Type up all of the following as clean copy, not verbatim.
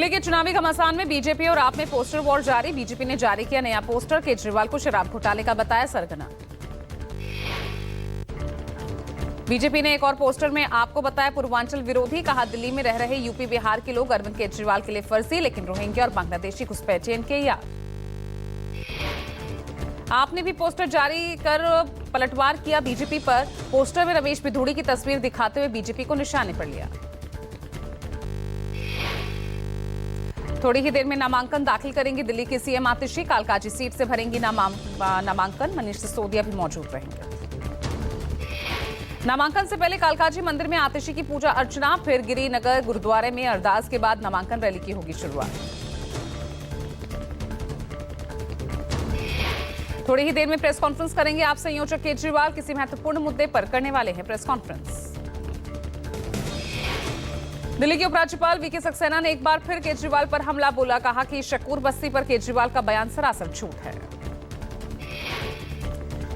दिल्ली के चुनावी घमासान में बीजेपी और आप में पोस्टर वॉर जारी। बीजेपी ने जारी किया नया पोस्टर, केजरीवाल को शराब घोटाले का बताया सरगना। बीजेपी ने एक और पोस्टर में आपको बताया पूर्वांचल विरोधी, कहा दिल्ली में रह रहे यूपी बिहार के लोग अरविंद केजरीवाल के लिए फर्जी, लेकिन रोहिंग्या और बांग्लादेशी घुसपैठिए इनके याद। आपने भी पोस्टर जारी कर पलटवार किया बीजेपी पर। पोस्टर में रमेश बिधूड़ी की तस्वीर दिखाते हुए बीजेपी को निशाने पर लिया। थोड़ी ही देर में नामांकन दाखिल करेंगे दिल्ली के सीएम आतिशी। कालकाजी सीट से भरेंगी नामांकन। मनीष सिसोदिया भी मौजूद रहेंगे। नामांकन से पहले कालकाजी मंदिर में आतिशी की पूजा अर्चना, फिर गिरिनगर गुरुद्वारे में अरदास के बाद नामांकन रैली की होगी शुरुआत। थोड़ी ही देर में प्रेस कॉन्फ्रेंस करेंगे आप संयोजक केजरीवाल। किसी महत्वपूर्ण मुद्दे पर करने वाले हैं प्रेस कॉन्फ्रेंस। दिल्ली के उपराज्यपाल वीके सक्सेना ने एक बार फिर केजरीवाल पर हमला बोला, कहा कि शकूर बस्ती पर केजरीवाल का बयान सरासर झूठ है।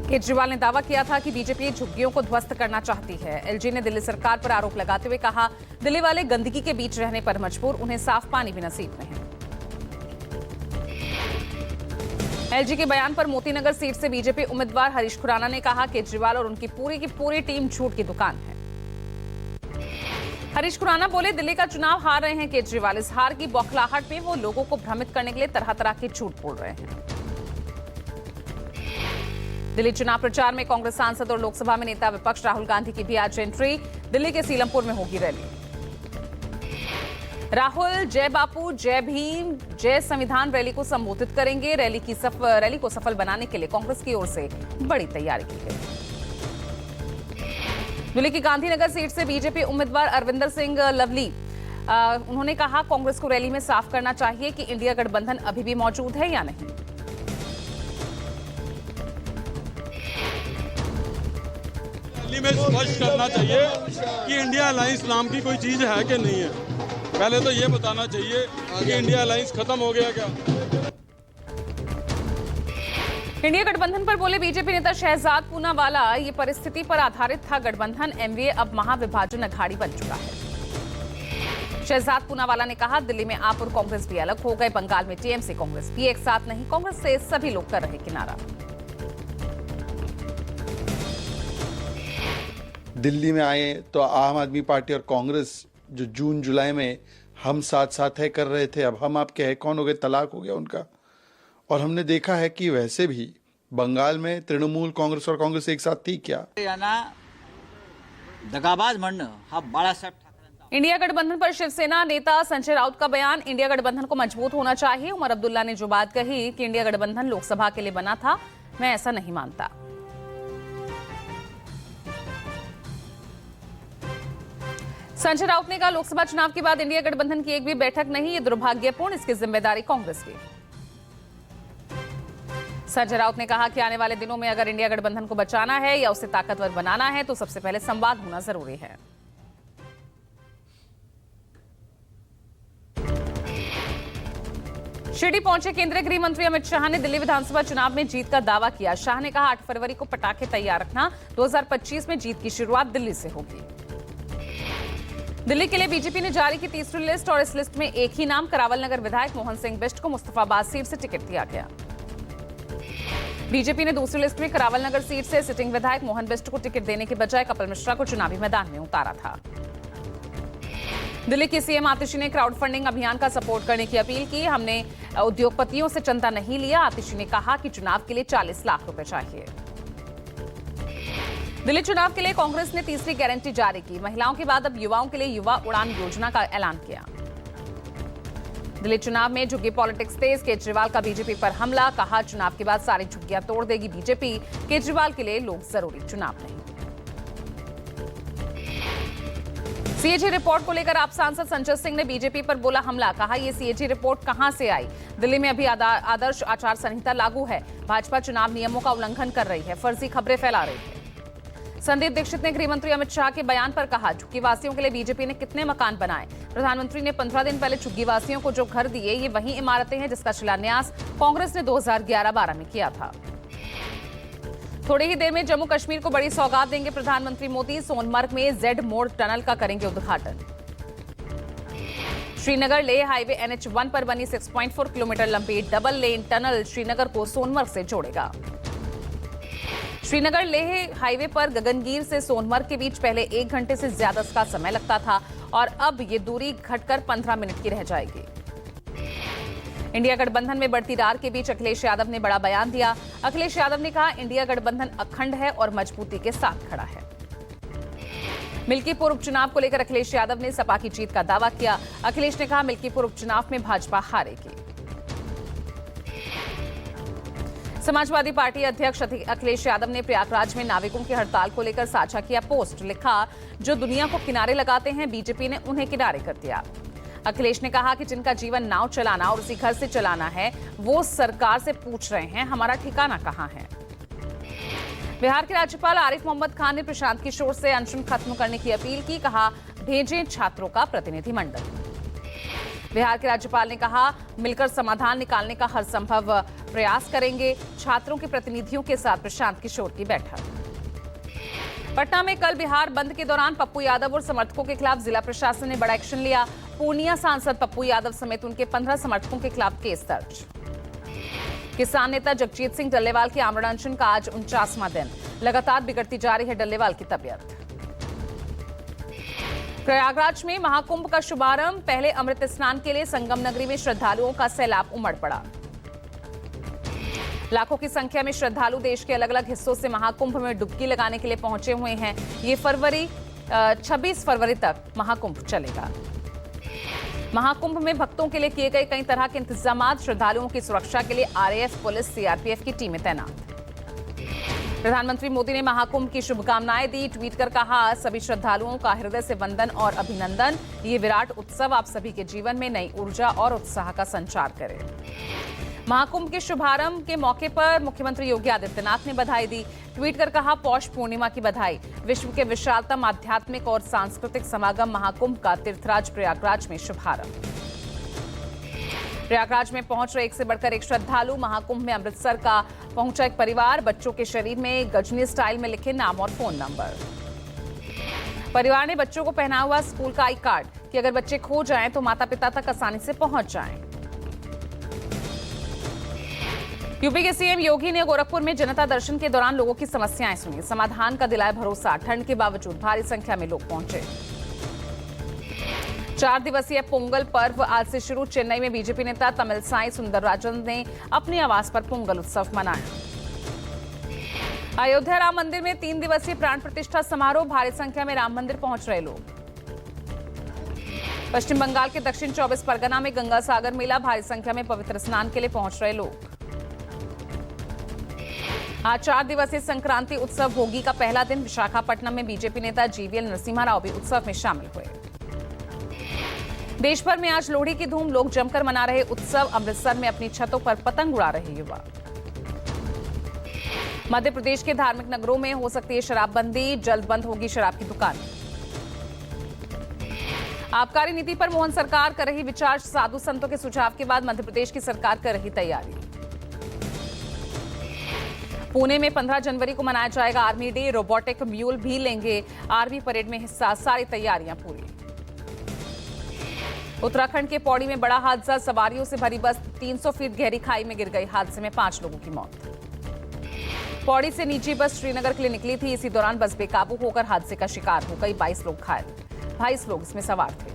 केजरीवाल ने दावा किया था कि बीजेपी झुग्गियों को ध्वस्त करना चाहती है। एलजी ने दिल्ली सरकार पर आरोप लगाते हुए कहा, दिल्ली वाले गंदगी के बीच रहने पर मजबूर, उन्हें साफ पानी भी नसीब नहीं। एलजी के बयान पर मोतीनगर सीट से बीजेपी उम्मीदवार हरीश खुराना ने कहा, केजरीवाल और उनकी पूरी की पूरी टीम झूठ की दुकान है। हरीश खुराना बोले, दिल्ली का चुनाव हार रहे हैं केजरीवाल। इस हार की बौखलाहट में वो लोगों को भ्रमित करने के लिए तरह तरह के झूठ बोल रहे हैं। दिल्ली चुनाव प्रचार में कांग्रेस सांसद और लोकसभा में नेता विपक्ष राहुल गांधी की भी आज एंट्री। दिल्ली के सीलमपुर में होगी रैली। राहुल जय बापू, जय भीम, जय संविधान रैली को संबोधित करेंगे। रैली को सफल बनाने के लिए कांग्रेस की ओर से बड़ी तैयारी की गई। दिल्ली की गांधीनगर सीट से बीजेपी उम्मीदवार अरविंदर सिंह लवली, उन्होंने कहा, कांग्रेस को रैली में साफ करना चाहिए कि इंडिया गठबंधन अभी भी मौजूद है या नहीं। रैली में स्पष्ट करना चाहिए कि इंडिया अलायंस नाम की कोई चीज है कि नहीं है। पहले तो ये बताना चाहिए कि इंडिया अलायंस खत्म हो गया क्या। इंडिया गठबंधन पर बोले बीजेपी नेता शहजाद पूनावाला, ये परिस्थिति पर आधारित था गठबंधन, एमवीए अब महाविभाजन अखाड़ी बन चुका है। शहजाद पूनावाला ने कहा, दिल्ली में आप और कांग्रेस भी अलग हो गए, बंगाल में टीएमसी कांग्रेस भी एक साथ नहीं, कांग्रेस से सभी लोग कर रहे किनारा। दिल्ली में आए तो आम आदमी पार्टी और कांग्रेस जो जून जुलाई में हम साथ साथ है कर रहे थे, अब हम आपके है कौन हो गए, तलाक हो गया उनका। और हमने देखा है कि वैसे भी बंगाल में तृणमूल कांग्रेस और कांग्रेस एक साथ थी क्या। दगाबाज म्हणणं हा बाळासाहेब ठाकरे। इंडिया गठबंधन पर शिवसेना नेता संजय राउत का बयान, इंडिया गठबंधन को मजबूत होना चाहिए। उमर अब्दुल्ला ने जो बात कही कि इंडिया गठबंधन लोकसभा के लिए बना था, मैं ऐसा नहीं मानता। संजय राउत ने कहा, लोकसभा चुनाव के बाद इंडिया गठबंधन की एक भी बैठक नहीं, ये दुर्भाग्यपूर्ण, इसकी जिम्मेदारी कांग्रेस की। संजय राउत ने कहा कि आने वाले दिनों में अगर इंडिया गठबंधन को बचाना है या उसे ताकतवर बनाना है तो सबसे पहले संवाद होना जरूरी है। शिरडी पहुंचे केंद्रीय गृह मंत्री अमित शाह ने दिल्ली विधानसभा चुनाव में जीत का दावा किया। शाह ने कहा, 8 फरवरी को पटाखे तैयार रखना, 2025 में जीत की शुरुआत दिल्ली से होगी। दिल्ली के लिए बीजेपी ने जारी की तीसरी लिस्ट और इस लिस्ट में एक ही नाम, करावल नगर विधायक मोहन सिंह बिष्ट को मुस्तफाबाद सीट से टिकट दिया गया। बीजेपी ने दूसरी लिस्ट में करावल नगर सीट से सिटिंग विधायक मोहन बिष्ट को टिकट देने के बजाय कपिल मिश्रा को चुनावी मैदान में उतारा था। दिल्ली के सीएम आतिशी ने क्राउड फंडिंग अभियान का सपोर्ट करने की अपील की। हमने उद्योगपतियों से चंदा नहीं लिया। आतिशी ने कहा कि चुनाव के लिए 40 लाख रुपए चाहिए। दिल्ली चुनाव के लिए कांग्रेस ने तीसरी गारंटी जारी की। महिलाओं के बाद अब युवाओं के लिए युवा उड़ान योजना का ऐलान किया। दिल्ली चुनाव में झुग्गी पॉलिटिक्स तेज, केजरीवाल का बीजेपी पर हमला, कहा चुनाव के बाद सारी झुग्गियां तोड़ देगी बीजेपी, केजरीवाल के लिए लोग जरूरी, चुनाव नहीं। सीएजी रिपोर्ट को लेकर आप सांसद संजय सिंह ने बीजेपी पर बोला हमला, कहा यह सीएजी रिपोर्ट कहां से आई, दिल्ली में अभी आदर्श आचार संहिता लागू है, भाजपा चुनाव नियमों का उल्लंघन कर रही है, फर्जी खबरें फैला रही है। संदीप दीक्षित ने गृह मंत्री अमित शाह के बयान पर कहा, झुग्गी वासियों के लिए बीजेपी ने कितने मकान बनाए, प्रधानमंत्री ने 15 दिन पहले झुग्गी वासियों को जो घर दिए, ये वही इमारतें हैं जिसका शिलान्यास कांग्रेस ने 2011-12 में किया था। थोड़ी ही देर में जम्मू कश्मीर को बड़ी सौगात देंगे प्रधानमंत्री मोदी, सोनमर्ग में जेड मोड़ टनल का करेंगे उद्घाटन। श्रीनगर लेह हाईवे NH1 पर बनी 6.4 किलोमीटर लंबी डबल लेन टनल श्रीनगर को सोनमर्ग से जोड़ेगा। श्रीनगर लेह हाईवे पर गगनगीर से सोनमर्ग के बीच पहले 1 घंटे से ज्यादा का समय लगता था और अब ये दूरी घटकर 15 मिनट की रह जाएगी। इंडिया गठबंधन में बढ़ती रार के बीच अखिलेश यादव ने बड़ा बयान दिया। अखिलेश यादव ने कहा, इंडिया गठबंधन अखंड है और मजबूती के साथ खड़ा है। मिल्कीपुर उपचुनाव को लेकर अखिलेश यादव ने सपा की जीत का दावा किया। अखिलेश ने कहा, मिल्कीपुर उपचुनाव में भाजपा हारेगी। समाजवादी पार्टी अध्यक्ष अखिलेश यादव ने प्रयागराज में नाविकों की हड़ताल को लेकर साझा किया पोस्ट। लिखा, जो दुनिया को किनारे लगाते हैं, बीजेपी ने उन्हें किनारे कर दिया। अखिलेश ने कहा कि जिनका जीवन नाव चलाना और उसी घर से चलाना है, वो सरकार से पूछ रहे हैं हमारा ठिकाना कहां है। बिहार के राज्यपाल आरिफ मोहम्मद खान ने प्रशांत किशोर से अनशन खत्म करने की अपील की। कहा, भेजें छात्रों का प्रतिनिधिमंडल। बिहार के राज्यपाल ने कहा, मिलकर समाधान निकालने का हर संभव प्रयास करेंगे। छात्रों के प्रतिनिधियों के साथ प्रशांत किशोर की बैठक। पटना में कल बिहार बंद के दौरान पप्पू यादव और समर्थकों के खिलाफ जिला प्रशासन ने बड़ा एक्शन लिया। पूर्णिया सांसद पप्पू यादव समेत उनके 15 समर्थकों के खिलाफ केस दर्ज। किसान नेता जगजीत सिंह डल्लेवाल के आमरण अनशन का आज 49वां दिन। लगातार बिगड़ती जा रही है डल्लेवाल की तबीयत। प्रयागराज में महाकुंभ का शुभारंभ। पहले अमृत स्नान के लिए संगम नगरी में श्रद्धालुओं का सैलाब उमड़ पड़ा। लाखों की संख्या में श्रद्धालु देश के अलग अलग हिस्सों से महाकुंभ में डुबकी लगाने के लिए पहुंचे हुए हैं। ये 26 फरवरी तक महाकुंभ चलेगा। महाकुंभ में भक्तों के लिए किए गए कई तरह के इंतजाम। श्रद्धालुओं की सुरक्षा के लिए RAF, पुलिस, CRPF की टीमें तैनात। प्रधानमंत्री मोदी ने महाकुंभ की शुभकामनाएं दी। ट्वीट कर कहा, सभी श्रद्धालुओं का हृदय से वंदन और अभिनंदन। ये विराट उत्सव आप सभी के जीवन में नई ऊर्जा और उत्साह का संचार करे। महाकुंभ के शुभारंभ के मौके पर मुख्यमंत्री योगी आदित्यनाथ ने बधाई दी। ट्वीट कर कहा, पौष पूर्णिमा की बधाई। विश्व के विशालतम आध्यात्मिक और सांस्कृतिक समागम महाकुंभ का तीर्थराज प्रयागराज में शुभारंभ। प्रयागराज में पहुंच रहे एक से बढ़कर एक श्रद्धालु। महाकुंभ में अमृतसर का पहुंचा एक परिवार। बच्चों के शरीर में गजनी स्टाइल में लिखे नाम और फोन नंबर। परिवार ने बच्चों को पहना हुआ स्कूल का आई कार्ड कि अगर बच्चे खो जाएं तो माता पिता तक आसानी से पहुंच जाएं। यूपी के CM योगी ने गोरखपुर में जनता दर्शन के दौरान लोगों की समस्याएं सुनी। समाधान का दिलाया भरोसा। ठंड के बावजूद भारी संख्या में लोग पहुंचे। 4 दिवसीय पोंगल पर्व आज से शुरू। चेन्नई में बीजेपी नेता तमिलसाई सुंदरराजन ने अपने आवास पर पोंगल उत्सव मनाया। अयोध्या राम मंदिर में 3 दिवसीय प्राण प्रतिष्ठा समारोह। भारी संख्या में राम मंदिर पहुंच रहे लोग। पश्चिम बंगाल के दक्षिण 24 परगना में गंगा सागर मेला। भारी संख्या में पवित्र स्नान के लिए पहुंच रहे लोग। आज 4 दिवसीय संक्रांति उत्सव भोगी का पहला दिन। विशाखापट्टनम में बीजेपी नेता GVL नरसिम्हा राव भी उत्सव में शामिल हुए। देश भर में आज लोहड़ी की धूम। लोग जमकर मना रहे उत्सव। अमृतसर में अपनी छतों पर पतंग उड़ा रहे युवा। मध्य प्रदेश के धार्मिक नगरों में हो सकती है शराबबंदी। जल्द बंद होगी शराब की दुकान। आबकारी नीति पर मोहन सरकार कर रही विचार। साधु संतों के सुझाव के बाद मध्य प्रदेश की सरकार कर रही तैयारी। पुणे में 15 जनवरी को मनाया जाएगा आर्मी डे। रोबोटिक म्यूल भी लेंगे आर्मी परेड में हिस्सा। सारी तैयारियां पूरी। उत्तराखंड के पौड़ी में बड़ा हादसा। सवारियों से भरी बस 300 फीट गहरी खाई में गिर गई। हादसे में 5 लोगों की मौत। पौड़ी से निजी बस श्रीनगर के लिए निकली थी। इसी दौरान बस बेकाबू होकर हादसे का शिकार हो गई। 22 लोग घायल। 22 लोग इसमें सवार थे।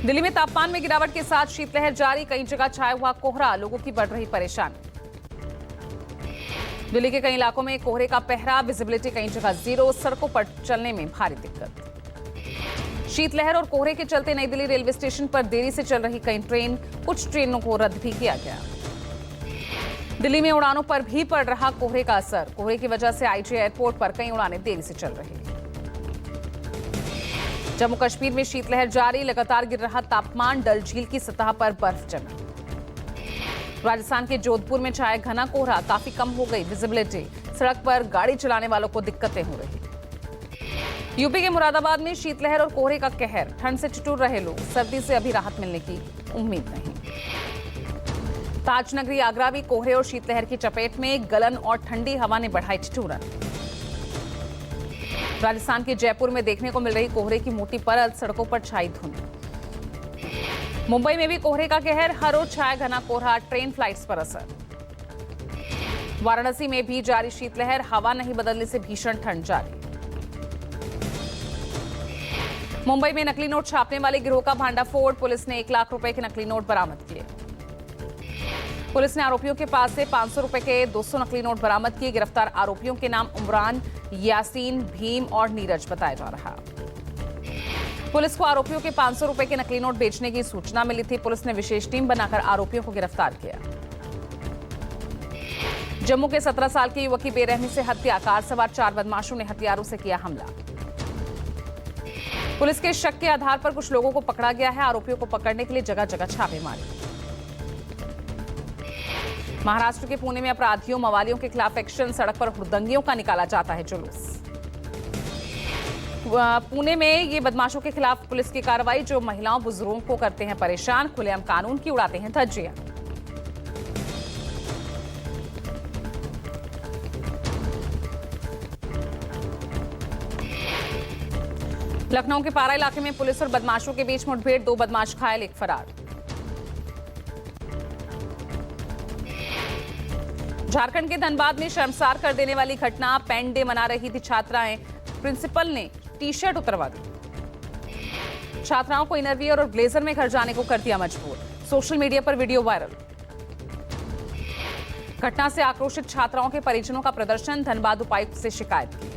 दिल्ली में तापमान में गिरावट के साथ शीतलहर जारी। कई जगह छाया हुआ कोहरा। लोगों की बढ़ रही परेशानी। दिल्ली के कई इलाकों में कोहरे का पहरा। विजिबिलिटी कई जगह 0। सड़कों पर चलने में भारी दिक्कत। शीतलहर और कोहरे के चलते नई दिल्ली रेलवे स्टेशन पर देरी से चल रही कई ट्रेन। कुछ ट्रेनों को रद्द भी किया गया। दिल्ली में उड़ानों पर भी पड़ रहा कोहरे का असर। कोहरे की वजह से IG एयरपोर्ट पर कई उड़ानें देरी से चल रही। जम्मू कश्मीर में शीतलहर जारी। लगातार गिर रहा तापमान। डल झील की सतह पर बर्फ जमी। राजस्थान के जोधपुर में छाया घना कोहरा। काफी कम हो गई विजिबिलिटी। सड़क पर गाड़ी चलाने वालों को दिक्कतें हो रही। यूपी के मुरादाबाद में शीतलहर और कोहरे का कहर। ठंड से ठिठुर रहे लोग। सर्दी से अभी राहत मिलने की उम्मीद नहीं। ताजनगरी आगरा भी कोहरे और शीतलहर की चपेट में। गलन और ठंडी हवा ने बढ़ाई ठिठुरन। राजस्थान के जयपुर में देखने को मिल रही कोहरे की मोटी परत। सड़कों पर छाई धुंध। मुंबई में भी कोहरे का कहर, हर रोज छाया घना कोहरा, ट्रेन फ्लाइट्स पर असर। वाराणसी में भी जारी शीतलहर, हवा नहीं बदलने से भीषण ठंड जारी। मुंबई में नकली नोट छापने वाले गिरोह का भांडाफोड़, पुलिस ने 1 लाख रुपए के नकली नोट बरामद किए। पुलिस ने आरोपियों के पास से 500 रुपए के 200 नकली नोट बरामद किए। गिरफ्तार आरोपियों के नाम उमरान, यासीन, भीम और नीरज बताया जा रहा। पुलिस को आरोपियों के 500 रुपए के नकली नोट बेचने की सूचना मिली थी। पुलिस ने विशेष टीम बनाकर आरोपियों को गिरफ्तार किया। जम्मू के 17 साल के युवक की बेरहमी से हत्या, कार सवार 4 बदमाशों ने हथियारों से किया हमला। पुलिस के शक के आधार पर कुछ लोगों को पकड़ा गया है। आरोपियों को पकड़ने के लिए जगह जगह छापेमारी। महाराष्ट्र के पुणे में अपराधियों मवालियों के खिलाफ एक्शन, सड़क पर हुड़दंगियों का निकाला जाता है जुलूस। पुणे में ये बदमाशों के खिलाफ पुलिस की कार्रवाई, जो महिलाओं बुजुर्गों को करते हैं परेशान, खुलेआम कानून की उड़ाते हैं धज्जियां। लखनऊ के पारा इलाके में पुलिस और बदमाशों के बीच मुठभेड़, 2 बदमाश घायल, 1 फरार। झारखंड के धनबाद में शर्मसार कर देने वाली घटना, पेन डे मना रही थी छात्राएं, प्रिंसिपल ने टी-शर्ट उतरवा दी। छात्राओं को इनरवियर और ब्लेजर में घर जाने को कर दिया मजबूर। सोशल मीडिया पर वीडियो वायरल। घटना से आक्रोशित छात्राओं के परिजनों का प्रदर्शन, धनबाद उपायुक्त से शिकायत की।